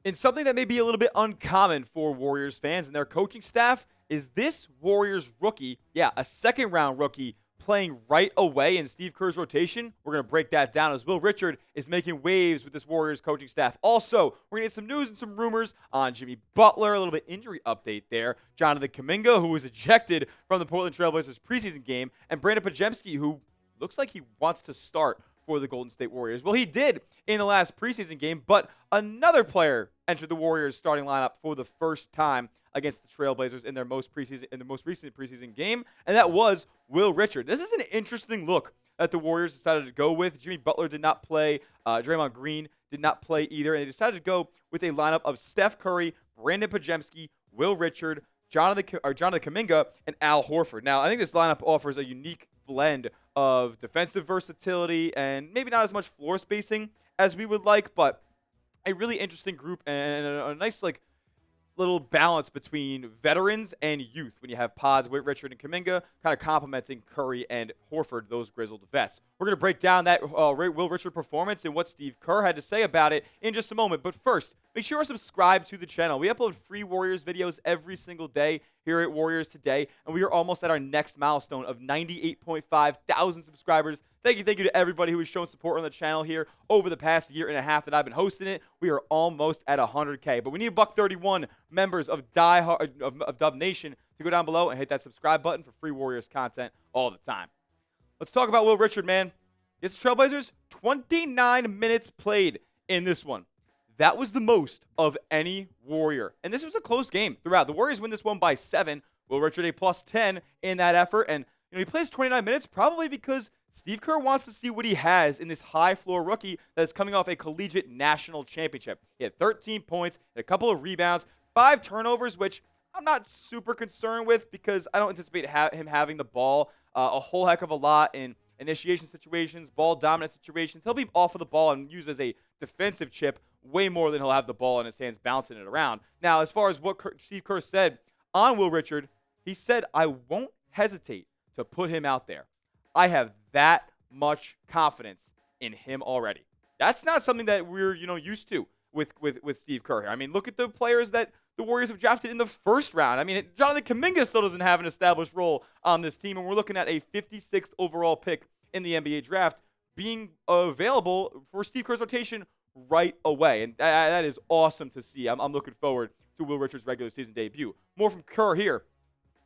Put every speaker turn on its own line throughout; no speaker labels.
And something that may be a little bit uncommon for Warriors fans and their coaching staff is this Warriors rookie, a second round rookie, playing right away in Steve Kerr's rotation. We're going to break that down as Will Richard is making waves with this Warriors coaching staff. Also, we're going to get some news and some rumors on Jimmy Butler, a little bit injury update there. Jonathan Kuminga, who was ejected from the Portland Trailblazers preseason game, and Brandin Podziemski, who looks like he wants to start for the Golden State Warriors. Well, he did in the last preseason game, but another player entered the Warriors starting lineup for the first time against the Trailblazers in their most recent preseason game, and that was Will Richard. This is an interesting look that the Warriors decided to go with. Jimmy Butler did not play. Draymond Green did not play either, and they decided to go with a lineup of Steph Curry, Brandin Podziemski, Will Richard, Jonathan Kuminga, and Al Horford. Now, I think this lineup offers a unique blend of defensive versatility and maybe not as much floor spacing as we would like, but a really interesting group and a nice little balance between veterans and youth when you have Pods, Richard, and Kuminga kind of complementing Curry and Horford, those grizzled vets. We're going to break down that Will Richard performance and what Steve Kerr had to say about it in just a moment. But first, make sure to subscribe to the channel. We upload free Warriors videos every single day here at Warriors Today, and we are almost at our next milestone of 98.5 thousand subscribers. Thank you to everybody who has shown support on the channel here over the past year and a half that I've been hosting it. We are almost at 100K, but we need $131 members of Dub Nation to go down below and hit that subscribe button for free Warriors content all the time. Let's talk about Will Richard, man. Against the Trailblazers, 29 minutes played in this one. That was the most of any Warrior. And this was a close game throughout. The Warriors win this one by 7. Will Richard a plus 10 in that effort. And he plays 29 minutes probably because Steve Kerr wants to see what he has in this high-floor rookie that's coming off a collegiate national championship. He had 13 points, a couple of rebounds, 5 turnovers, which I'm not super concerned with because I don't anticipate him having the ball a whole heck of a lot in initiation situations, ball-dominant situations. He'll be off of the ball and used as a defensive chip way more than he'll have the ball in his hands bouncing it around. Now, as far as what Steve Kerr said on Will Richard, he said, "I won't hesitate to put him out there. I have that much confidence in him already." That's not something that we're used to with Steve Kerr here. I mean, look at the players that the Warriors have drafted in the first round. I mean, Jonathan Kuminga still doesn't have an established role on this team, and we're looking at a 56th overall pick in the NBA draft being available for Steve Kerr's rotation right away, and that is awesome to see. I'm looking forward to Will Richard's regular season debut. More from Kerr here.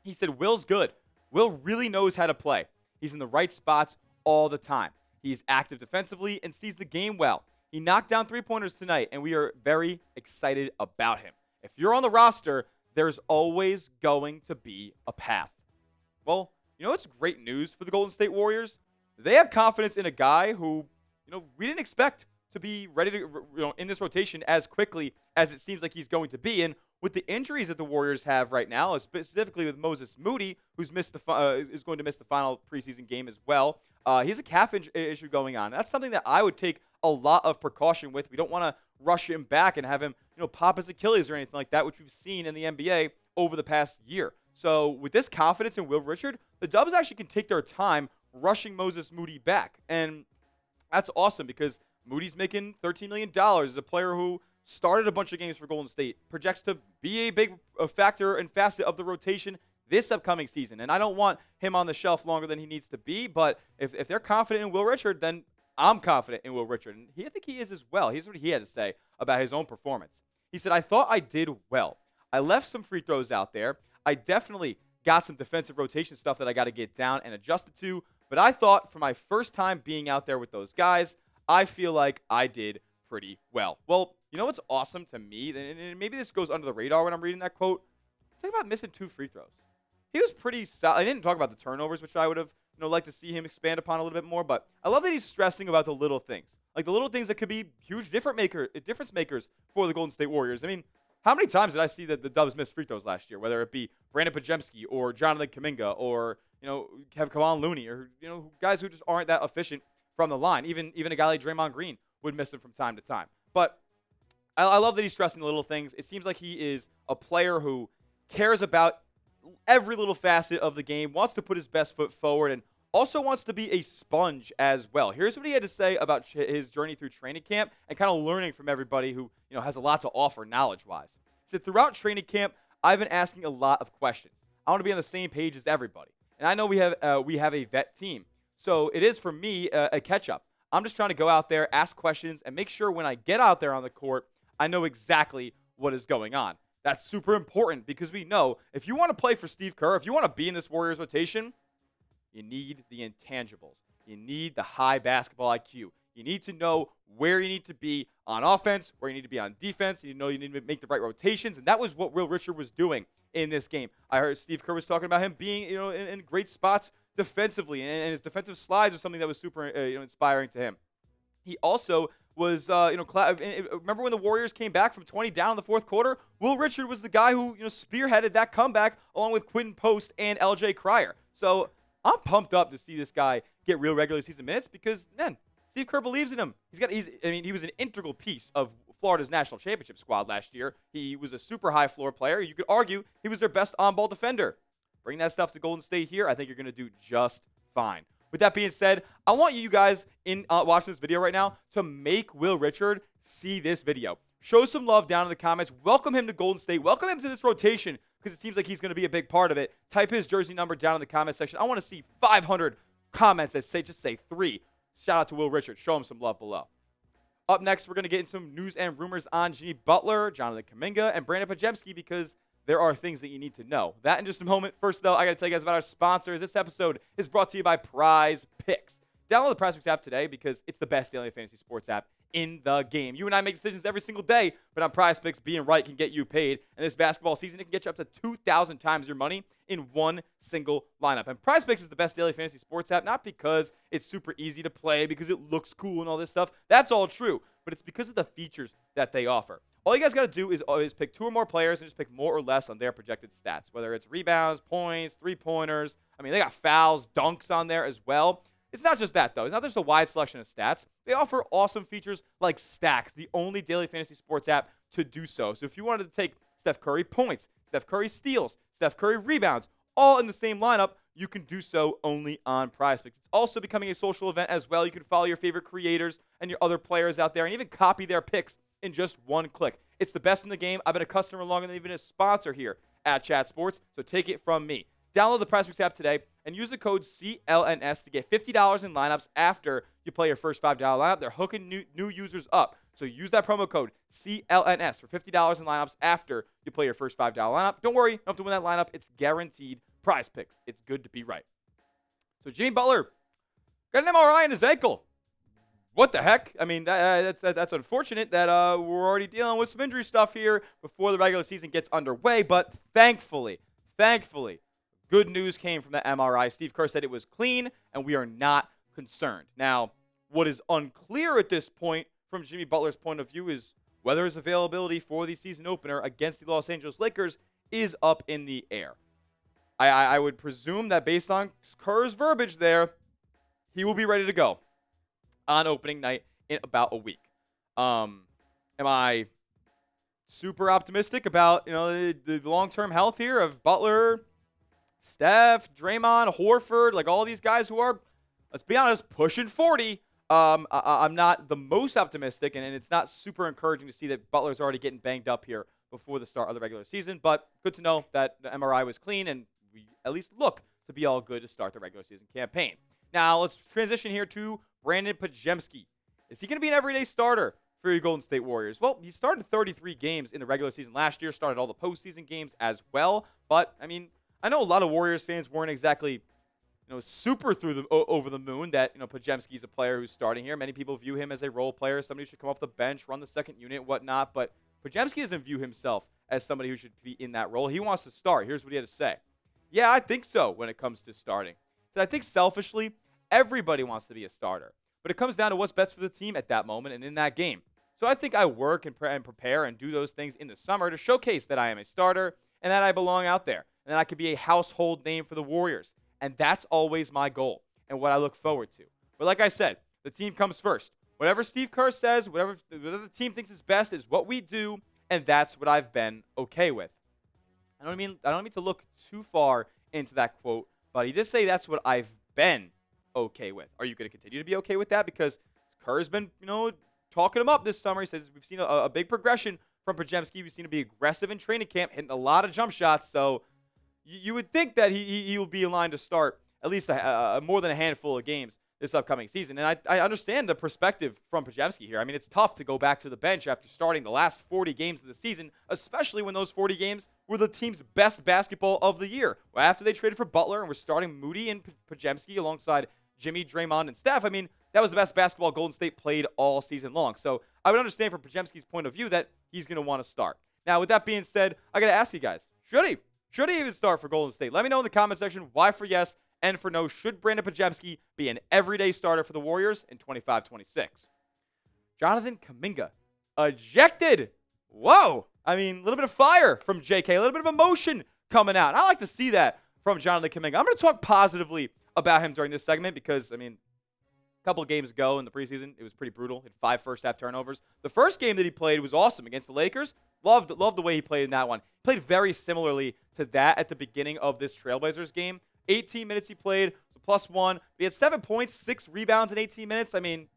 He said, "Will's good. Will really knows how to play. He's in the right spots all the time. He's active defensively and sees the game well. He knocked down three-pointers tonight, and we are very excited about him. If you're on the roster, there's always going to be a path." Well, it's great news for the Golden State Warriors. They have confidence in a guy who, we didn't expect to be ready to, in this rotation as quickly as it seems like he's going to be. And with the injuries that the Warriors have right now, specifically with Moses Moody, who's is going to miss the final preseason game as well. He has a calf issue going on. That's something that I would take a lot of precaution with. We don't want to rush him back and have him, pop his Achilles or anything like that, which we've seen in the NBA over the past year. So with this confidence in Will Richard, the Dubs actually can take their time rushing Moses Moody back. And that's awesome because Moody's making $13 million as a player who started a bunch of games for Golden State, projects to be a big factor and facet of the rotation this upcoming season. And I don't want him on the shelf longer than he needs to be, but if they're confident in Will Richard, then I'm confident in Will Richard. And I think he is as well. Here's what he had to say about his own performance. He said, "I thought I did well. I left some free throws out there. I definitely got some defensive rotation stuff that I got to get down and adjusted to, but I thought for my first time being out there with those guys, I feel like I did pretty well." Well, what's awesome to me, and maybe this goes under the radar when I'm reading that quote, talk about missing 2 free throws. He was pretty solid. I didn't talk about the turnovers, which I would have liked to see him expand upon a little bit more, but I love that he's stressing about the little things. Like the little things that could be huge difference makers for the Golden State Warriors. I mean, how many times did I see that the Dubs missed free throws last year, whether it be Brandin Podziemski or Jonathan Kuminga or, have Kevon Looney or, guys who just aren't that efficient from the line. Even a guy like Draymond Green would miss them from time to time. But I love that he's stressing the little things. It seems like he is a player who cares about every little facet of the game, wants to put his best foot forward, and also wants to be a sponge as well. Here's what he had to say about his journey through training camp and kind of learning from everybody who has a lot to offer knowledge-wise. He said, throughout training camp, I've been asking a lot of questions. I want to be on the same page as everybody. And I know we have a vet team. So it is, for me, a catch-up. I'm just trying to go out there, ask questions, and make sure when I get out there on the court, I know exactly what is going on. That's super important because we know if you want to play for Steve Kerr, if you want to be in this Warriors rotation, you need the intangibles. You need the high basketball IQ. You need to know where you need to be on offense, where you need to be on defense. You need to make the right rotations, and that was what Will Richard was doing in this game. I heard Steve Kerr was talking about him being in great spots defensively, and his defensive slides was something that was super inspiring to him. He also was, remember when the Warriors came back from 20 down in the fourth quarter? Will Richard was the guy who spearheaded that comeback along with Quentin Post and LJ Cryer. So I'm pumped up to see this guy get real regular season minutes because, man, Steve Kerr believes in him. He was an integral piece of Florida's national championship squad last year. He was a super high floor player. You could argue he was their best on-ball defender. Bring that stuff to Golden State here. I think you're going to do just fine. With that being said, I want you guys watching this video right now to make Will Richard see this video. Show some love down in the comments. Welcome him to Golden State. Welcome him to this rotation because it seems like he's going to be a big part of it. Type his jersey number down in the comment section. I want to see 500 comments that just say 3. Shout out to Will Richard. Show him some love below. Up next, we're going to get into some news and rumors on Jimmy Butler, Jonathan Kuminga, and Brandin Podziemski because there are things that you need to know. That in just a moment. First, though, I got to tell you guys about our sponsors. This episode is brought to you by Prize Picks. Download the Prize Picks app today because it's the best daily fantasy sports app in the game. You and I make decisions every single day, but on Prize Picks, being right can get you paid. And this basketball season, it can get you up to 2,000 times your money in one single lineup. And Prize Picks is the best daily fantasy sports app, not because it's super easy to play, because it looks cool and all this stuff. That's all true, but it's because of the features that they offer. All you guys got to do is pick 2 or more players and just pick more or less on their projected stats, whether it's rebounds, points, three-pointers. I mean, they got fouls, dunks on there as well. It's not just that, though. It's not just a wide selection of stats. They offer awesome features like Stacks, the only daily fantasy sports app to do so. So if you wanted to take Steph Curry points, Steph Curry steals, Steph Curry rebounds, all in the same lineup, you can do so only on Prize Picks. It's also becoming a social event as well. You can follow your favorite creators and your other players out there and even copy their picks in just one click. It's the best in the game. I've been a customer longer than even a sponsor here at Chat Sports, so take it from me. Download the Prize Picks app today and use the code CLNS to get $50 in lineups after you play your first $5 lineup. They're hooking new users up. So use that promo code CLNS for $50 in lineups after you play your first $5 lineup. Don't worry, you don't have to win that lineup. It's guaranteed. Prize Picks. It's good to be right. So Jimmy Butler got an MRI in his ankle. What the heck? I mean, that's unfortunate that we're already dealing with some injury stuff here before the regular season gets underway. But thankfully, good news came from the MRI. Steve Kerr said it was clean, and we are not concerned. Now, what is unclear at this point from Jimmy Butler's point of view is whether his availability for the season opener against the Los Angeles Lakers is up in the air. I would presume that based on Kerr's verbiage there, he will be ready to go on opening night in about a week. Am I super optimistic about the long-term health here of Butler, Steph, Draymond, Horford, like all these guys who are, let's be honest, pushing 40? I'm not the most optimistic, and it's not super encouraging to see that Butler's already getting banged up here before the start of the regular season, but good to know that the MRI was clean and we at least look to be all good to start the regular season campaign. Now, let's transition here to Brandin Podziemski. Is he going to be an everyday starter for your Golden State Warriors? Well, he started 33 games in the regular season last year, started all the postseason games as well, but, I mean, I know a lot of Warriors fans weren't exactly super over the moon that Podziemski is a player who's starting here. Many people view him as a role player, somebody who should come off the bench, run the second unit, whatnot, but Podziemski doesn't view himself as somebody who should be in that role. He wants to start. Here's what he had to say. Yeah, I think so when it comes to starting. So I think selfishly, everybody wants to be a starter. But it comes down to what's best for the team at that moment and in that game. So I think I work and prepare and do those things in the summer to showcase that I am a starter and that I belong out there and that I could be a household name for the Warriors. And that's always my goal and what I look forward to. But like I said, the team comes first. Whatever Steve Kerr says, whatever the team thinks is best is what we do, and that's what I've been okay with. I don't mean to look too far into that quote, but he did say that's what I've been okay with. Are you going to continue to be okay with that? Because Kerr's been, talking him up this summer. He says we've seen a big progression from Podziemski. We've seen him be aggressive in training camp, hitting a lot of jump shots. So you would think that he will be in line to start at least more than a handful of games this upcoming season. And I understand the perspective from Podziemski here. I mean, it's tough to go back to the bench after starting the last 40 games of the season, especially when those 40 games were the team's best basketball of the year. After they traded for Butler and were starting Moody and Podziemski alongside Jimmy, Draymond, and Steph, I mean, that was the best basketball Golden State played all season long. So I would understand from Podziemski's point of view that he's going to want to start. Now, with that being said, I got to ask you guys, should he? Should he even start for Golden State? Let me know in the comment section why for yes and for no. Should Brandin Podziemski be an everyday starter for the Warriors in 25-26? Jonathan Kuminga ejected. Whoa. I mean, a little bit of fire from JK, a little bit of emotion coming out. And I like to see that from Jonathan Kuminga. I'm going to talk positively about him during this segment because, I mean, a couple of games ago in the preseason, it was pretty brutal. He had 5 first-half turnovers. The first game that he played was awesome against the Lakers. Loved the way he played in that one. He played very similarly to that at the beginning of this Trailblazers game. 18 minutes he played, so +1. He had 7 points, 6 rebounds in 18 minutes. I mean,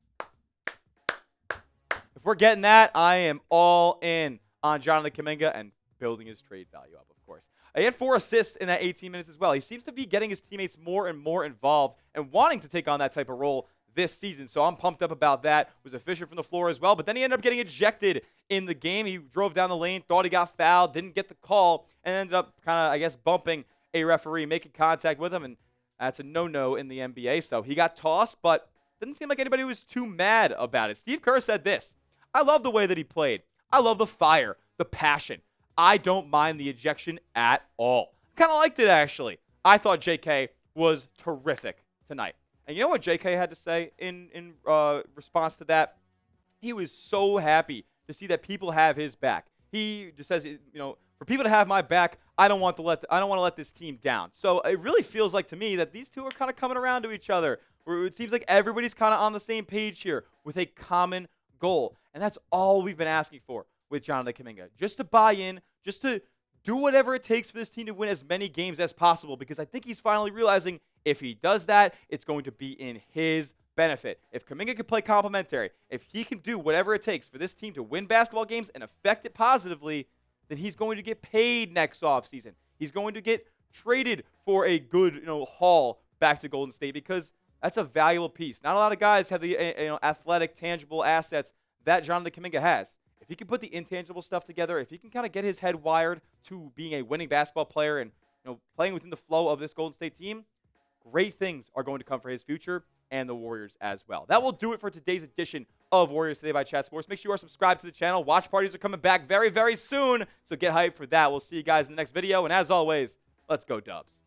if we're getting that, I am all in on Jonathan Kuminga and building his trade value up, of course. He had 4 assists in that 18 minutes as well. He seems to be getting his teammates more and more involved and wanting to take on that type of role this season. So I'm pumped up about that. Was efficient from the floor as well, but then he ended up getting ejected in the game. He drove down the lane, thought he got fouled, didn't get the call, and ended up kind of, I guess, bumping a referee, making contact with him, and that's a no-no in the NBA. So he got tossed, but didn't seem like anybody was too mad about it. Steve Kerr said this: I love the way that he played. I love the fire, the passion. I don't mind the ejection at all. Kind of liked it, actually. I thought JK was terrific tonight. And you know what JK had to say in response to that? He was so happy to see that people have his back. He just says, for people to have my back, I don't want to let this team down. So it really feels like to me that these two are kind of coming around to each other. Where it seems like everybody's kind of on the same page here with a common goal. And that's all we've been asking for with Jonathan Kuminga. Just to buy in, just to do whatever it takes for this team to win as many games as possible, because I think he's finally realizing if he does that, it's going to be in his benefit. If Kuminga can play complementary, if he can do whatever it takes for this team to win basketball games and affect it positively, then he's going to get paid next offseason. He's going to get traded for a good, haul back to Golden State, because that's a valuable piece. Not a lot of guys have the athletic, tangible assets that Jonathan Kuminga has. If he can put the intangible stuff together, if he can kind of get his head wired to being a winning basketball player and playing within the flow of this Golden State team, great things are going to come for his future and the Warriors as well. That will do it for today's edition of Warriors Today by Chat Sports. Make sure you are subscribed to the channel. Watch parties are coming back very, very soon, so get hyped for that. We'll see you guys in the next video, and as always, let's go Dubs.